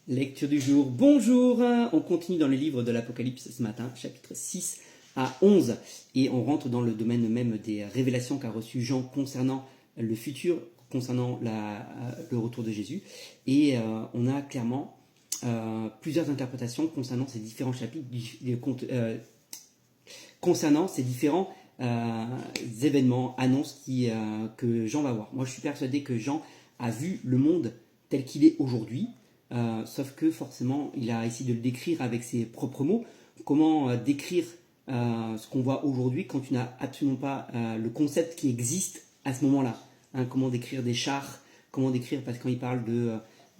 Lecture du jour. Bonjour, on continue dans les livres de l'Apocalypse ce matin, chapitre 6 à 11. Et on rentre dans le domaine même des révélations qu'a reçu Jean concernant le futur, concernant le retour de Jésus. Et on a clairement plusieurs interprétations concernant ces différents chapitres, concernant ces différents événements, annonces que Jean va voir. Moi, je suis persuadé que Jean a vu le monde tel qu'il est aujourd'hui. Sauf que forcément, il a essayé de le décrire avec ses propres mots. Comment décrire ce qu'on voit aujourd'hui quand tu n'as absolument pas le concept qui existe à ce moment-là, hein? Comment décrire des chars, comment décrire, parce que quand il parle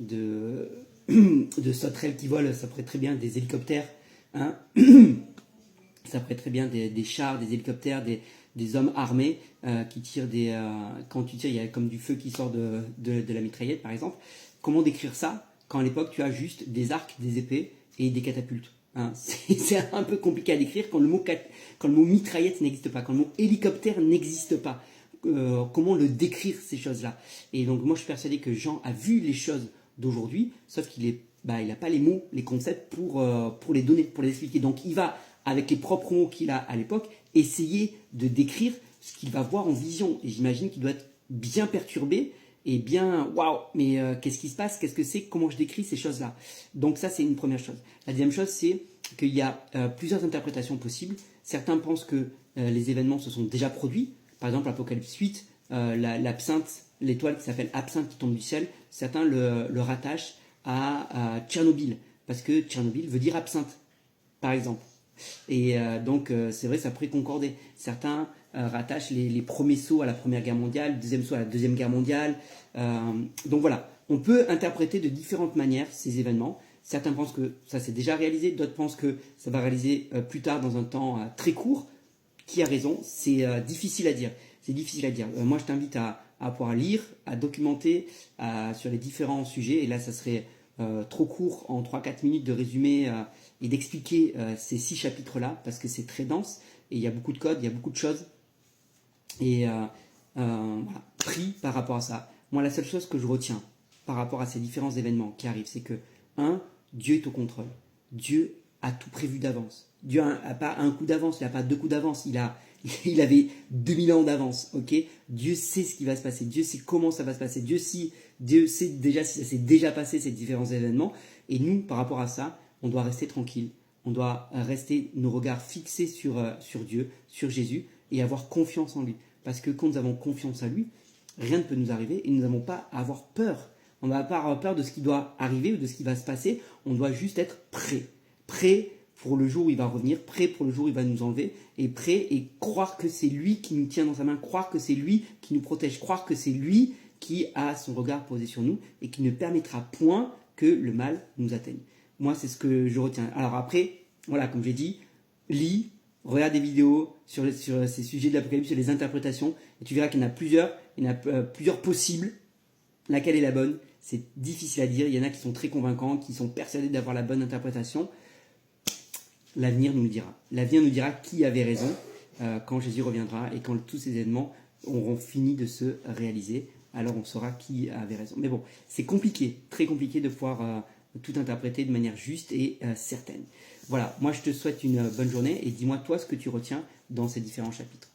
de sauterelles qui volent, ça pourrait être très bien des hélicoptères, hein? Ça pourrait être très bien des chars, des hélicoptères, des hommes armés qui tirent quand tu tires, il y a comme du feu qui sort de la mitraillette, par exemple. Comment décrire ça quand à l'époque tu as juste des arcs, des épées et des catapultes, hein? C'est un peu compliqué à décrire quand le mot mitraillette n'existe pas, quand le mot hélicoptère n'existe pas. Comment le décrire, ces choses-là? Et donc moi je suis persuadé que Jean a vu les choses d'aujourd'hui, sauf qu'il n'a pas les mots, les concepts pour les donner, pour les expliquer. Donc il va, avec les propres mots qu'il a à l'époque, essayer de décrire ce qu'il va voir en vision. Et j'imagine qu'il doit être bien perturbé et bien, waouh, mais qu'est-ce qui se passe? Qu'est-ce que c'est? Comment je décris ces choses-là? Donc ça, c'est une première chose. La deuxième chose, c'est qu'il y a plusieurs interprétations possibles. Certains pensent que les événements se sont déjà produits. Par exemple, Apocalypse 8, l'absinthe, l'étoile qui s'appelle Absinthe qui tombe du ciel, certains le rattachent à Tchernobyl, parce que Tchernobyl veut dire absinthe, par exemple. Et donc, c'est vrai, ça pourrait concorder. Certains rattachent les premiers sauts à la Première Guerre mondiale, le deuxième saut à la Deuxième Guerre mondiale. Donc voilà, on peut interpréter de différentes manières ces événements. Certains pensent que ça s'est déjà réalisé, d'autres pensent que ça va réaliser plus tard dans un temps très court. Qui a raison? C'est difficile à dire. C'est difficile à dire. Moi, je t'invite à pouvoir lire, à documenter sur les différents sujets. Et là, ça serait trop court en 3-4 minutes de résumer et d'expliquer ces 6 chapitres-là, parce que c'est très dense et il y a beaucoup de codes, il y a beaucoup de choses. Et voilà, pris par rapport à ça. Moi, la seule chose que je retiens par rapport à ces différents événements qui arrivent, c'est que, Dieu est au contrôle. Dieu a tout prévu d'avance. Dieu n'a pas un coup d'avance, il n'a pas 2 coups d'avance, il avait 2000 ans d'avance, ok? Dieu sait ce qui va se passer, Dieu sait comment ça va se passer, Dieu sait déjà si ça s'est déjà passé, ces différents événements. Et nous, par rapport à ça, on doit rester tranquille, on doit rester nos regards fixés sur Dieu, sur Jésus, et avoir confiance en lui. Parce que quand nous avons confiance en lui, rien ne peut nous arriver et nous n'avons pas à avoir peur. On ne va pas avoir peur de ce qui doit arriver ou de ce qui va se passer, on doit juste être prêt. Prêt pour le jour où il va revenir, prêt pour le jour où il va nous enlever, et prêt et croire que c'est lui qui nous tient dans sa main, croire que c'est lui qui nous protège, croire que c'est lui qui a son regard posé sur nous et qui ne permettra point que le mal nous atteigne. Moi, c'est ce que je retiens. Alors après, voilà, comme j'ai dit, lis, regarde des vidéos sur ces sujets de l'Apocalypse, sur les interprétations, et tu verras qu'il y en a plusieurs, plusieurs possibles. Laquelle est la bonne? C'est difficile à dire. Il y en a qui sont très convaincants, qui sont persuadés d'avoir la bonne interprétation. L'avenir nous le dira. L'avenir nous dira qui avait raison quand Jésus reviendra et quand tous ces événements auront fini de se réaliser. Alors on saura qui avait raison. Mais bon, c'est compliqué, très compliqué de pouvoir tout interpréter de manière juste et certaine. Voilà, moi je te souhaite une bonne journée et dis-moi toi ce que tu retiens dans ces différents chapitres.